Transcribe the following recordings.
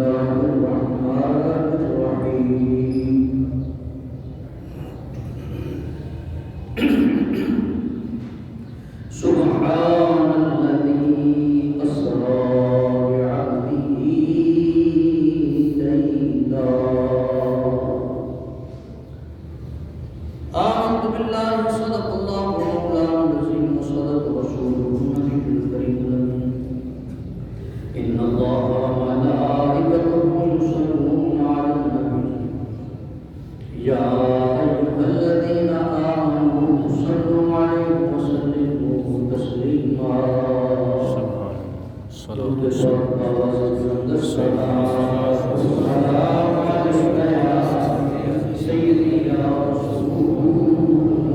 الله الرحمن الرحيم سبحان الذي أسرى بعبده ليلا آمنت بالله صدق الله مولانا العظيم وصدق رسوله النبي الكريم إن الله وملائكته يصلون على النبي يا أيها الذين آمنوا صلوا عليه وسلموا تسليما صلاة والسلام عليك يا سيدي يا رسول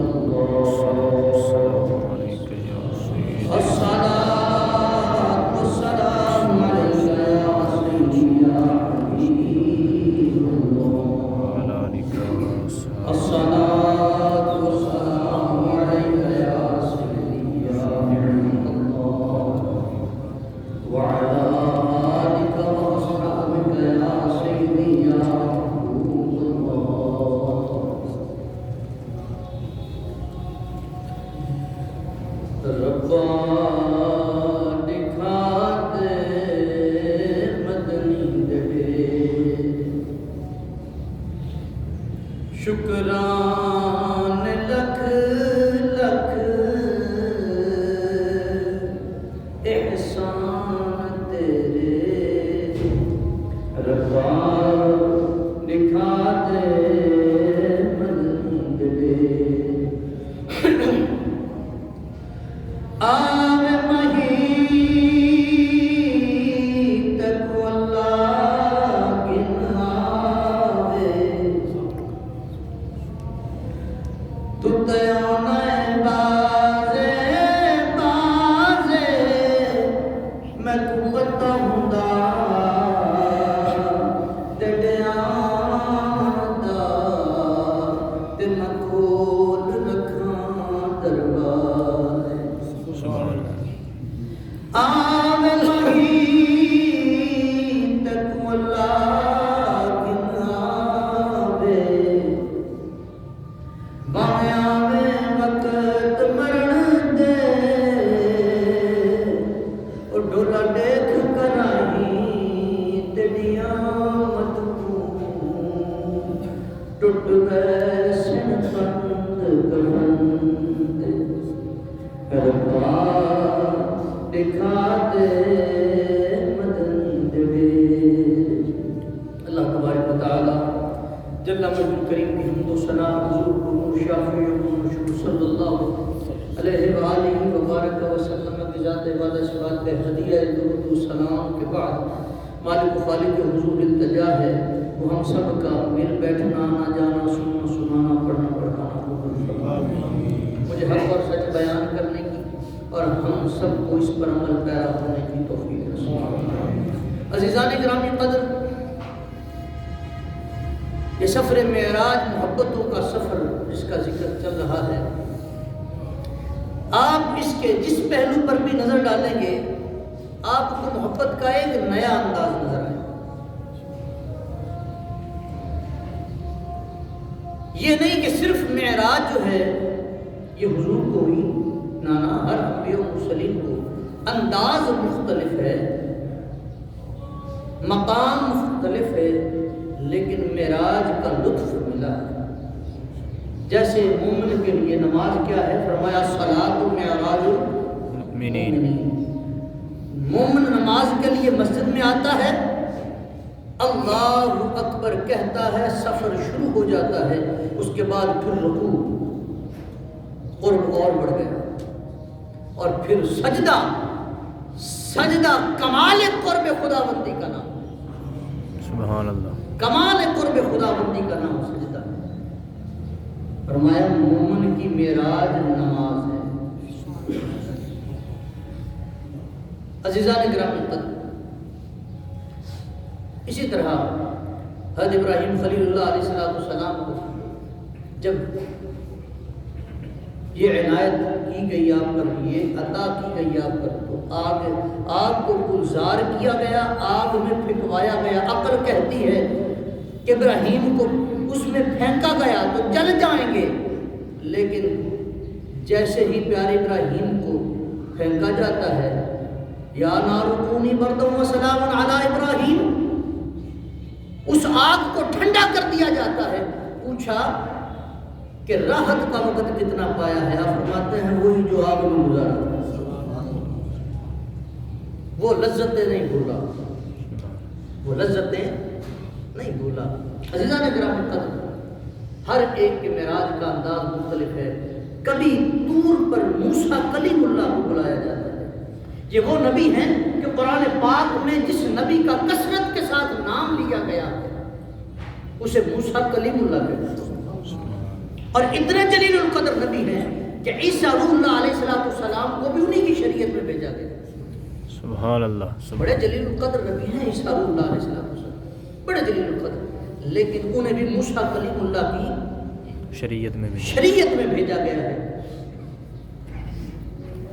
الله الصلاة والسلام عليك يا سيدي يا حبيب الله الصلاة والسلام عليك يا سيدي يا نعم الله وعلى آلك وأصحابك يا سيدي يا محبوب الله ربا دکھا دے مدنی دے شکران لکھ لکھ احسان تیرے ربا دکھا دے مدنی دے آوے مہی تک اللہ گناوے تو تیونا بازے بازے میں کو پتا ہوں دا تیڑیاں دا تے میں کھول رکھاں دربارے آوے مہی تک اللہ گناوے باہیں آوے وقت مرن دے اور ڈولا دیکھ کر آئی تیڑیاں مت ٹوٹ گئے سن بند کفن ربا دکھا دے مدنی دے اللہ تبارک و تعالی جل مجد کریم کی حمد و ثنا حضور کو شافی و مشہور صلی اللہ علیہ وآلہ وبارک وسلم کی ذات عبادت صفات پہ ہدیہ درود و سلام کے بعد مالک و خالق حضور التجا ہے وہ ہم سب کا مل بیٹھنا آنا جانا سننا سنانا پڑھنا پڑھانا قبول فرمائے مجھے حق اور سچ بیان کرنے کی اور ہم سب کو اس پر عمل پیرا ہونے کی توفیق نصیب عزیزان گرامی قدر یہ سفر معراج محبتوں کا سفر جس کا ذکر چل رہا ہے آپ اس کے جس پہلو پر بھی نظر ڈالیں گے آپ کو محبت کا ایک نیا انداز نظر آئے یہ نہیں کہ صرف معراج جو ہے یہ حضور کو ہی نانا ہر انبیاء و مرسلین کو انداز مختلف ہے مقام مختلف ہے لیکن معراج کا لطف ملا ہے جیسے مومن کے لیے نماز کیا ہے فرمایا صلاۃ معراج المؤمنین مومن نماز کے لیے مسجد میں آتا ہے اللہ اکبر کہتا ہے سفر شروع ہو جاتا ہے اس کے بعد پھر رکوع قرب اور بڑھ گیا اور پھر سجدہ کمال قرب خداوندی کا نام سبحان اللہ کمال قرب خداوندی کا نام سجدہ فرمایا مومن کی معراج نماز ہے عزیزان گرامی قدر اسی طرح حضرت ابراہیم خلیل اللہ علیہ السلام کو جب یہ عنایت کی گئی آپ پر، یہ عطا کی گئی آپ پر، تو آگ کو گلزار کیا گیا، آگ میں پھینکوایا گیا۔ عقل کہتی ہے کہ ابراہیم کو اس میں پھینکا گیا تو جل جائیں گے، لیکن جیسے ہی پیارے ابراہیم کو پھینکا جاتا ہے، یا نار کونی بردا و سلام علی ابراہیم، اس آگ کو ٹھنڈا کر دیا جاتا ہے۔ پوچھا کہ راحت کا وقت کتنا پایا ہے؟ آپ فرماتے ہیں وہی جو آگ میں گزارا تھا، وہ لذتیں نہیں بھولا، وہ لذتیں نہیں بھولا۔ عزیزان گرامی قدر، ہر ایک کے معراج کا انداز مختلف ہے۔ کبھی طور پر موسیٰ کلیم اللہ کو بلایا جاتا ہے۔ یہ وہ نبی ہیں کہ قرآن پاک میں جس نبی کا کثرت کے ساتھ نام لیا گیا ہے اسے موسیٰ کلیم اللہ کہتے ہیں۔ اور اتنے جلیل القدر نبی ہیں کہ عیسیٰ روح اللہ علیہ السلام کو بھی انہی کی شریعت میں بھیجا گیا۔ سبحان اللہ۔ بڑے جلیل القدر نبی ہیں عیسیٰ روح اللہ علیہ السلام، بڑے جلیل القدر، لیکن انہیں بھی موسیٰ کلیم اللہ کی شریعت میں بھیجا گیا ہے۔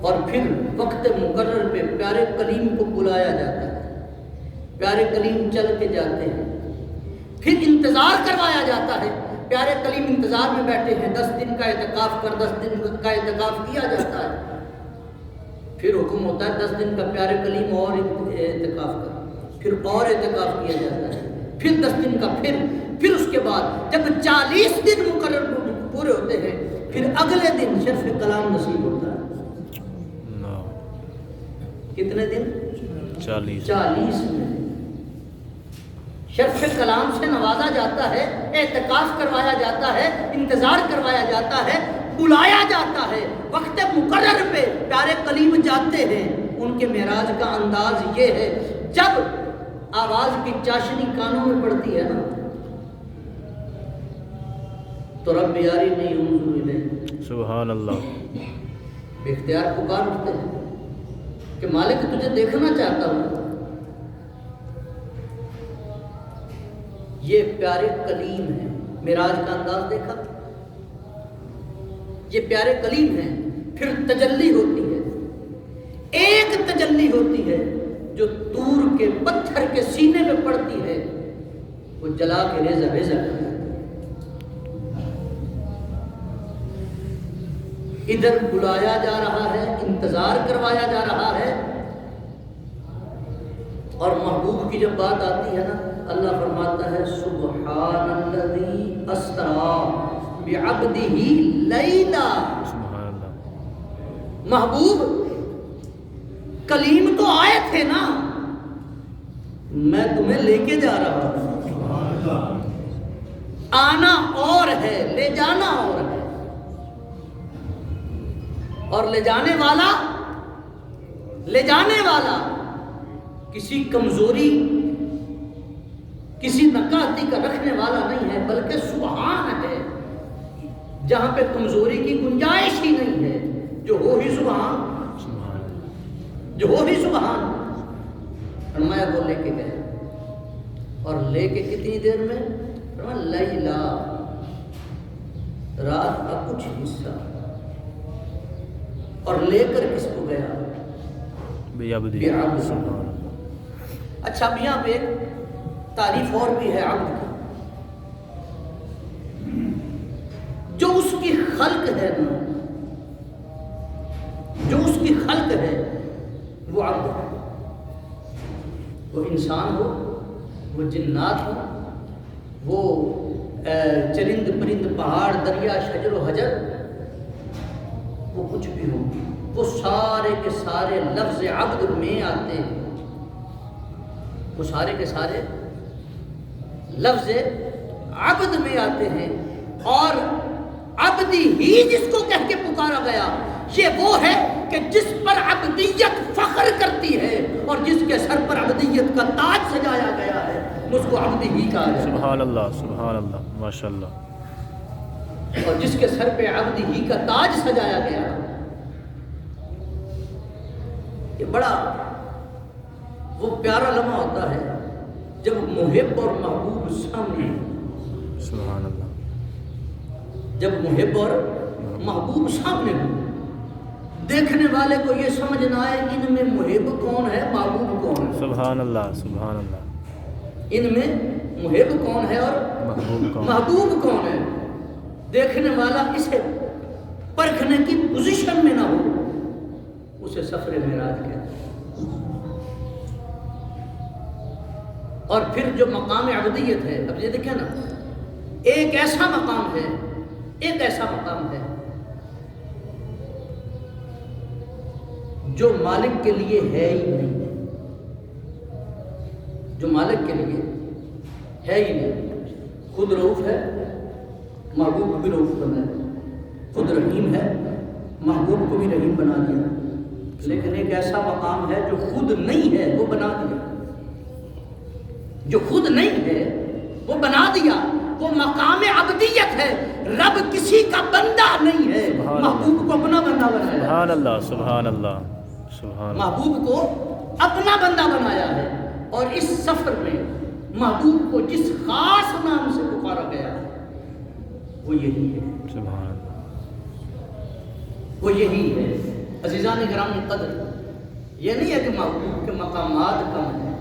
اور پھر وقت مقرر پہ پیارے کلیم کو بلایا جاتا ہے، پیارے کلیم چل کے جاتے ہیں، پھر انتظار کروایا جاتا ہے۔ پیارے کلیم انتظار میں بیٹھے ہیں، 10 دن کا اعتکاف کر، 10 دن کا اعتکاف کیا جاتا ہے۔ پھر حکم ہوتا ہے 10 دن کا پیارے کلیم اور اعتکاف کر، پھر اور اعتکاف کیا جاتا ہے، پھر 10 دن کا، پھر اس کے بعد جب 40 دن مقرر پورے ہوتے ہیں، پھر اگلے دن شرف کلام نصیب ہوتا ہے۔ کتنے دن؟ 40 دن شرف کلام سے نوازا جاتا ہے، اعتکاف کروایا جاتا ہے، انتظار کروایا جاتا ہے، بلایا جاتا ہے۔ وقت مقرر پہ پیارے کلیم جاتے ہیں۔ ان کے معراج کا انداز یہ ہے، جب آواز کی چاشنی کانوں میں پڑتی ہے نا تو رب یاری نہیں انظر الیہ، سبحان اللہ، بے اختیار پکار اٹھتے ہیں کہ مالک تجھے دیکھنا چاہتا ہوں۔ یہ پیارے کلیم ہیں۔ معراج کا انداز دیکھا، یہ پیارے کلیم ہیں۔ پھر تجلی ہوتی ہے، ایک تجلی ہوتی ہے جو طور کے پتھر کے سینے میں پڑتی ہے، وہ جلا کے ریزہ ریزہ کر دیتی ہے۔ ادھر بلایا جا رہا ہے، انتظار کروایا جا رہا ہے، اور محبوب کی جب بات آتی ہے نا، اللہ فرماتا ہے سبحان الذی اسری بعبدہ لیلا۔ محبوب کلیم تو آئے تھے نا، میں تمہیں لے کے جا رہا ہوں۔ آنا اور ہے، لے جانا اور ہے، اور لے جانے والا کسی کمزوری، کسی نکاتی کا رکھنے والا نہیں ہے، بلکہ سبحان ہے، جہاں پہ کمزوری کی گنجائش ہی نہیں ہے، جو ہو ہی سبحان، جو ہو ہی سبحان۔ فرمایا وہ لے کے گئے، اور لے کے کتنی دیر میں؟ فرمایا لیلا، رات کا کچھ حصہ، اور لے کر کس کو گیا؟ بعبدہ۔ اچھا، اب یہاں پہ تعریف اور بھی ہے عبد کی، جو اس کی خلق ہے نا، جو اس کی خلق ہے وہ عبد ہے، وہ انسان ہو، وہ جنات ہو، وہ چرند پرند، پہاڑ، دریا، شجر و حجر، وہ کچھ بھی ہو، وہ سارے کے سارے لفظ عبد میں آتے ہیں، وہ سارے کے سارے لفظ عبد میں آتے ہیں۔ اور عبدی ہی جس کو کہہ کے پکارا گیا، یہ وہ ہے کہ جس پر عبدیت فخر کرتی ہے، اور جس کے سر پر عبدیت کا تاج سجایا گیا ہے، اس کو عبدی ہی کہا جاتا ہے۔ سبحان اللہ، سبحان اللہ، ماشاء اللہ۔ اور جس کے سر پہ عبدی ہی کا تاج سجایا گیا، یہ بڑا وہ پیارا لمحہ ہوتا ہے جب محب اور محبوب سامنے، سبحان اللہ، جب محب اور محبوب سامنے ہو، دیکھنے والے کو یہ سمجھ نہ آئے ان میں محب کون ہے محبوب کون ہے، سبحان اللہ سبحان اللہ، ان میں محب کون ہے اور محبوب کون ہے، دیکھنے والا اسے پرکھنے کی پوزیشن میں نہ ہو، اسے سفر معراج کہتے ہیں۔ اور پھر جو مقام عبدیت ہے، اب یہ دیکھیں نا، ایک ایسا مقام ہے، ایک ایسا مقام ہے جو مالک کے لیے ہے ہی نہیں، جو مالک کے لیے ہے ہی نہیں، خود رؤوف ہے، محبوب بھی رؤوف بنا ہے، خود رحیم ہے، محبوب کو بھی رحیم بنا دیا، لیکن ایک ایسا مقام ہے جو خود نہیں ہے وہ بنا دیا، جو خود نہیں ہے وہ بنا دیا، وہ مقام عبدیت ہے، رب کسی کا بندہ نہیں ہے، محبوب کو اپنا بندہ بنایا، سبحان اللہ سبحان اللہ سبحان اللہ، محبوب کو اپنا بندہ بنایا ہے، اور اس سفر میں محبوب کو جس خاص نام سے پکارا گیا وہ یہی ہے، سبحان اللہ، وہ یہی ہے۔ عزیزان گرامی قدر، یہ نہیں ہے کہ محبوب کے مقامات کم ہیں،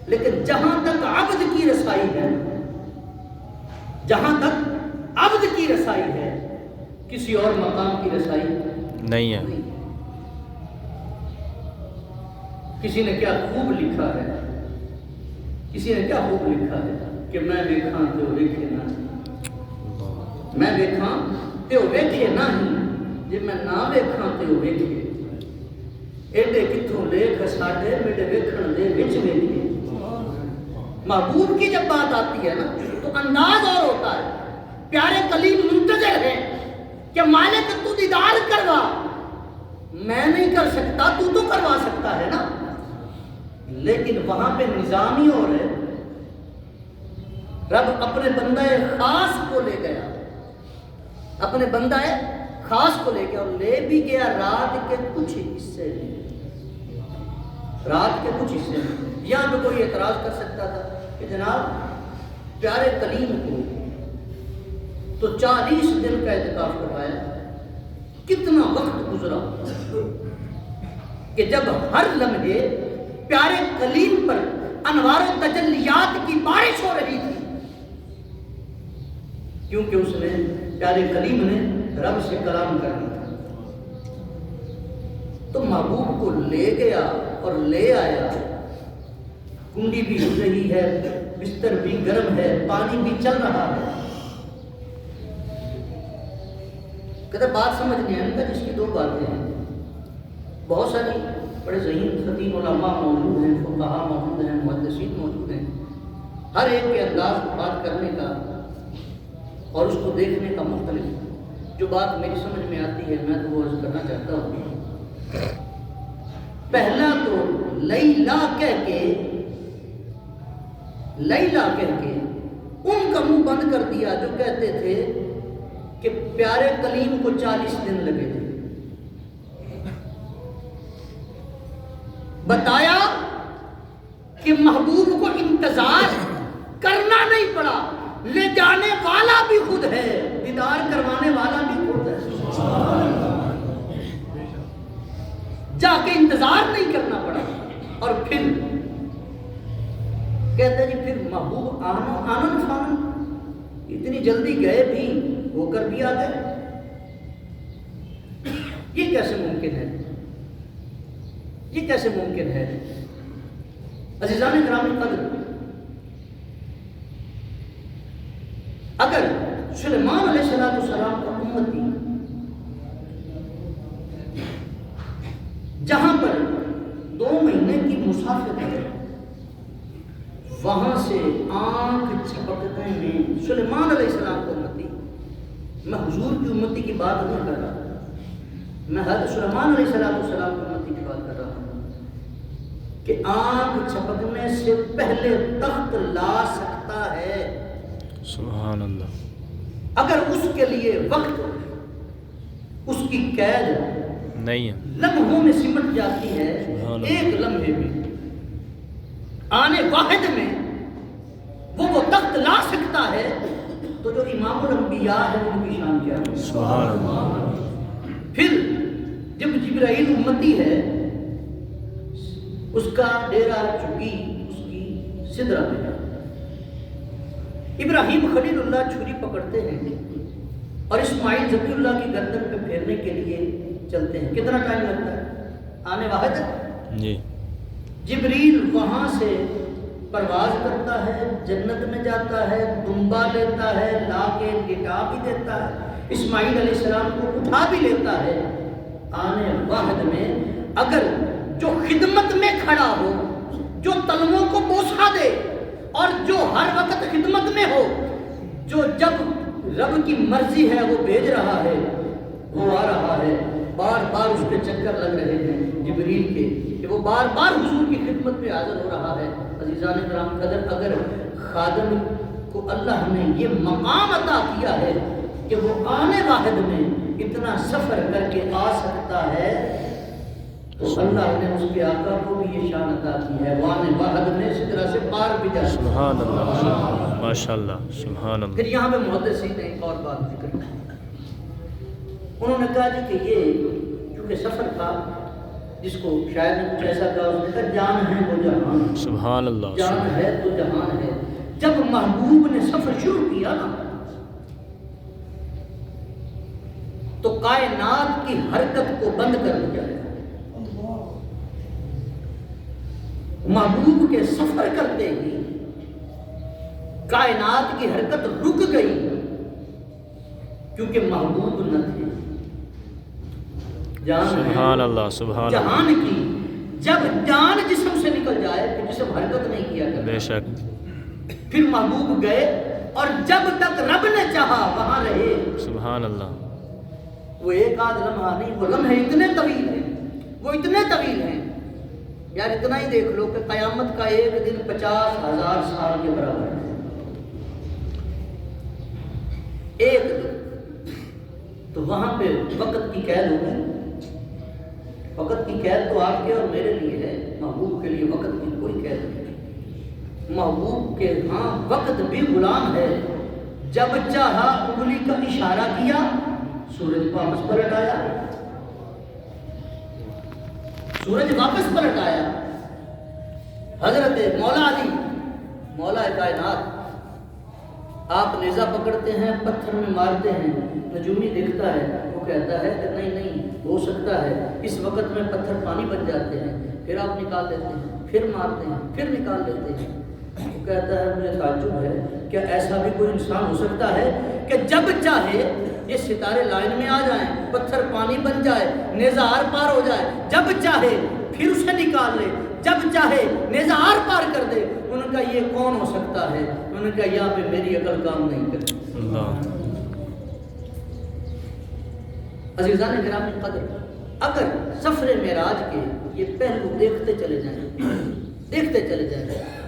لیکن جہاں تک عبد کی رسائی ہے، جہاں تک عبد کی رسائی ہے، کسی اور مقام کی رسائی نہیں ہے۔ کسی نے کیا خوب لکھا ہے، کسی نے کیا خوب لکھا ہے کہ میں دیکھاں تے وہ ویکھے نہ، میں دیکھاں تے وہ ویکھے نہ ہی، جے میں نہ ویکھاں تے وہ ویکھے، ایڈے کتھوں لیکھ ساڈے میرے ویکھن دے وچ ویکھے۔ محبوب کی جب بات آتی ہے نا تو انداز اور ہوتا ہے، پیارے کلیم منتظر ہیں کہ مالک تو دیدار کروا، میں نہیں کر سکتا تو کروا سکتا ہے نا، لیکن وہاں پہ نظامی اور ہے، رب اپنے بندہ خاص کو لے گیا، اپنے بندہ خاص کو لے گیا، اور لے بھی گیا رات کے کچھ حصے میں، رات کے کچھ حصے میں۔ یہاں پہ کوئی اعتراض کر سکتا تھا کہ جناب پیارے کلیم کو تو 40 دن کا اعتکاف کروایا، کتنا وقت گزرا کہ جب ہر لمحے پیارے کلیم پر انوار و تجلیات کی بارش ہو رہی تھی، کیونکہ اس نے پیارے کلیم نے رب سے کلام کرنا تھا، تو محبوب کو لے گیا اور لے آیا، کنڈی بھی ہل رہی ہے، بستر بھی گرم ہے، پانی بھی چل رہا ہے، کہتے بات سمجھ نہیں آئے، جس کی دو باتیں ہیں، بہت ساری بڑے ذہین خطیب علماء موجود ہیں، فقہاء موجود ہیں، محدثین موجود ہیں، ہر ایک کے انداز بات کرنے کا اور اس کو دیکھنے کا مختلف، جو بات میری سمجھ میں آتی ہے میں تو وہ عرض کرنا چاہتا ہوں۔ پہلا تو لیلا کہہ کے ان کا منہ بند کر دیا جو کہتے تھے کہ پیارے کلیم کو 40 دن لگے تھے، بتایا کہ محبوب کو انتظار کرنا نہیں پڑا، لے جانے والا بھی خود ہے، دیدار کروانے والا بھی خود ہے، جا کے انتظار نہیں کرنا پڑا۔ اور پھر کہتے جی پھر محبوب آنن فانن اتنی جلدی گئے بھی، ہو کر بھی آ گئے، یہ کیسے ممکن ہے، یہ کیسے ممکن ہے؟ عزیزان گرامی قدر، اگر سلیمان علیہ السلام کا امتی جہاں پر 2 مہینے کی مسافت ہے، وہاں سے آنکھ جھپکنے میں سلیمان علیہ السلام کو امتی، میں حضور کی امتی کی بات نہیں کر رہا، میں حضرت سلیمان علیہ السلام کی امتی کی بات کر رہا ہوں کہ آنکھ جھپکنے سے پہلے تخت لا سکتا ہے، سبحان اللہ، اگر اس کے لیے وقت، اس کی قید نہیں ہے، لمحوں میں سمٹ جاتی ہے، ایک لمحے میں، آنے واحد میں وہ تخت لا سکتا ہے، تو جو امام الانبیاء ہے ان کی شان کیا ہے؟ سبحان اللہ. پھر جب جبرائیل امتی ہے، اس کا ڈیرا چکی اس کی سدرہ پہ جاتا ہے. ابراہیم خلیل اللہ چھری پکڑتے ہیں اور اسماعیل ذبیح اللہ کی گردن پہ پھیرنے کے لیے چلتے ہیں. کتنا ٹائم لگتا ہے آنے واحد؟ جی. جبریل وہاں سے پرواز کرتا ہے، جنت میں جاتا ہے، دمبا لیتا ہے، لا کے لٹا بھی دیتا ہے، اسماعیل علیہ السلام کو اٹھا بھی لیتا ہے. آنے واحد میں اگر جو خدمت میں کھڑا ہو، جو تلووں کو بوسہ دے اور جو ہر وقت خدمت میں ہو، جو جب رب کی مرضی ہے وہ بھیج رہا ہے، وہ آ رہا ہے، بار بار اس کے چکر لگ رہے ہیں جبریل کے کہ وہ بار بار حضور کی خدمت میں حاضر ہو رہا ہے. عزیزان کرام قدر، اگر خادم کو اللہ نے یہ مقام عطا کیا ہے کہ وہ آنے واحد میں اتنا سفر کر کے آ سکتا ہے، تو اللہ نے اس کے آقا کو بھی یہ شان عطا کی ہے، وہ آنے واحد میں اسی طرح سے پار بھی جا سکتا ہے. سبحان اللہ. ماشاء اللہ. سبحان اللہ. پھر یہاں پہ محدثین نے ایک اور بات ذکر کی. انہوں نے کہا جی کہ یہ چونکہ سفر تھا، جس کو شاید نے کچھ ایسا کہا، اس نے کہا جان ہے وہ جہان، سبحان اللہ. جان ہے تو جہان ہے. جب محبوب نے سفر شروع کیا نا تو کائنات کی حرکت کو بند کر دیا گیا. محبوب کے سفر کرتے ہی کائنات کی حرکت رک گئی، کیونکہ محبوب نہ تھے. جان سبحان اللہ. سبحان اللہ. جہان کی جب جان جسم سے نکل جائے تو جسم حرکت نہیں کیا کرتا. بے شک. پھر محبوب گئے اور جب تک رب نے چاہا وہاں رہے. سبحان اللہ. وہ ایک آدھ لمحہ نہیں، وہ لمحے اتنے طویل ہیں، وہ اتنے طویل ہیں یار. اتنا ہی دیکھ لو کہ قیامت کا ایک دن 50,000 سال کے برابر ہے. ایک دن تو وہاں پہ وقت کی قید ہوگی. وقت کی قید تو آپ کے اور میرے لیے ہے، محبوب کے لیے وقت کی کوئی قید نہیں. محبوب کے ہاں وقت بھی غلام ہے. جب چاہا انگلی کا اشارہ کیا، سورج واپس پلٹ آیا، سورج واپس پلٹ آیا. حضرت مولا علی مولا کائنات، آپ نیزہ پکڑتے ہیں، پتھر میں مارتے ہیں، نجومی دیکھتا ہے، وہ کہتا ہے کہ نہیں نہیں ہو سکتا ہے. اس وقت میں پتھر پانی بن جاتے ہیں، پھر آپ نکال لیتے ہیں، پھر مارتے ہیں، پھر نکال لیتے ہیں. وہ کہتا ہے مجھے تعجب ہے، کیا ایسا بھی کوئی انسان ہو سکتا ہے کہ جب چاہے یہ ستارے لائن میں آ جائیں، پتھر پانی بن جائے، نیزہ آر پار ہو جائے، جب چاہے پھر اسے نکال لے، جب چاہے نیزہ آر پار کر دے. انہوں نے کہا یہ کون ہو سکتا ہے؟ انہوں نے کہا یہاں پہ میری عقل کام نہیں کرتی. اللہ. عزیزان گرامی قدر، اگر سفر معراج کے یہ پہلو دیکھتے چلے جائیں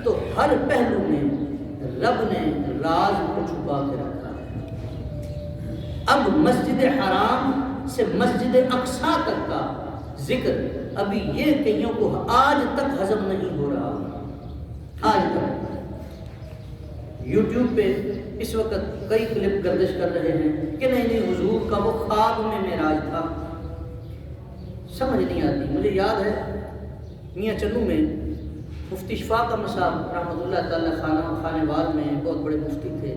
تو ہر پہلو میں رب نے راز کو چھپا کے رکھا ہے. اب مسجد حرام سے مسجد اقصیٰ تک کا ذکر ابھی یہ کئیوں کو آج تک ہضم نہیں ہو رہا. آج تک یوٹیوب پہ اس وقت کئی کلپ گردش کر رہے ہیں کہ نہیں حضور کا وہ خواب میں معراج تھا. سمجھ نہیں آتی. مجھے یاد ہے میاں چنو میں مفتی شفاق احمد صاحب رحمۃ اللہ تعالی خانہ وال میں بہت بڑے مفتی تھے.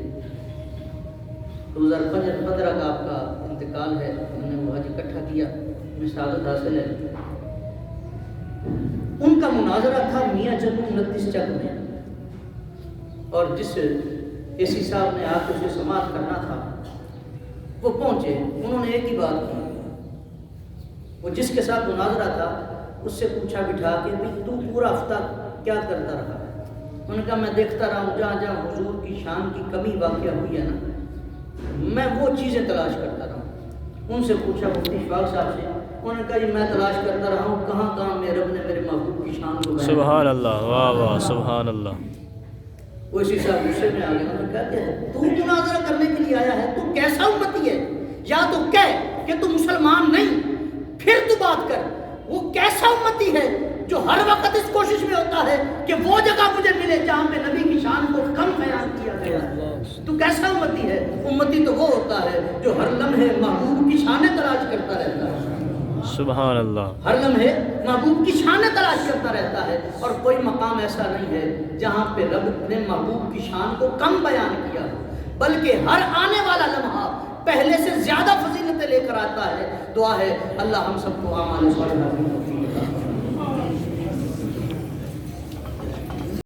2015 کا آپ کا انتقال ہے. انہوں نے وہ حج اکٹھا کیا، ہمیں سعادت حاصل ہے. ان کا مناظرہ تھا میاں چنو 29 چک میں، اور جس اے سی صاحب نے آ کے اسے سماعت کرنا تھا وہ پہنچے. انہوں نے ایک ہی بات کی. وہ جس کے ساتھ مناظرہ تھا اس سے پوچھا بٹھا کے بھی تو پورا ہفتہ کیا کرتا رہا ہے؟ انہوں نے کہا میں دیکھتا رہا ہوں جہاں جہاں حضور کی شان کی کمی واقع ہوئی ہے نا، میں وہ چیزیں تلاش کرتا رہا ہوں. ان سے پوچھا مفتی شفاق صاحب سے، انہوں نے کہا جی میں تلاش کرتا رہا ہوں کہاں کہاں میرے رب نے میرے محبوب کی شان کو بیان. سبحان اللہ. واہ واہ. سبحان اللہ. وہ اسی صاحب غصے میں آ گیا. انہوں نے کہا کہ تو مناظرہ کرنے کے لیے آیا ہے، تو کیسا امتی ہے؟ یا تو کہہ کہ تو مسلمان نہیں، پھر تو بات کر. وہ کیسا امتی ہے جو ہر وقت اس کوشش میں ہوتا ہے کہ وہ جگہ مجھے ملے جہاں پہ نبی کی شان کو کم بیان کیا گیا. تو کیسا امتی ہے؟ امتی تو وہ ہوتا ہے جو ہر لمحے محبوب کی شان تلاش کرتا رہتا ہے، سبحان اللہ، ہر لمحے محبوب کی شان تلاش کرتا رہتا ہے، اور کوئی مقام ایسا نہیں ہے جہاں پہ رب نے محبوب کی شان کو کم بیان کیا، بلکہ ہر آنے والا لمحہ پہلے سے زیادہ فضیلتیں لے کر آتا ہے۔ دعا ہے اللہ ہم سب کو اعمال صالحہ کی توفیق عطا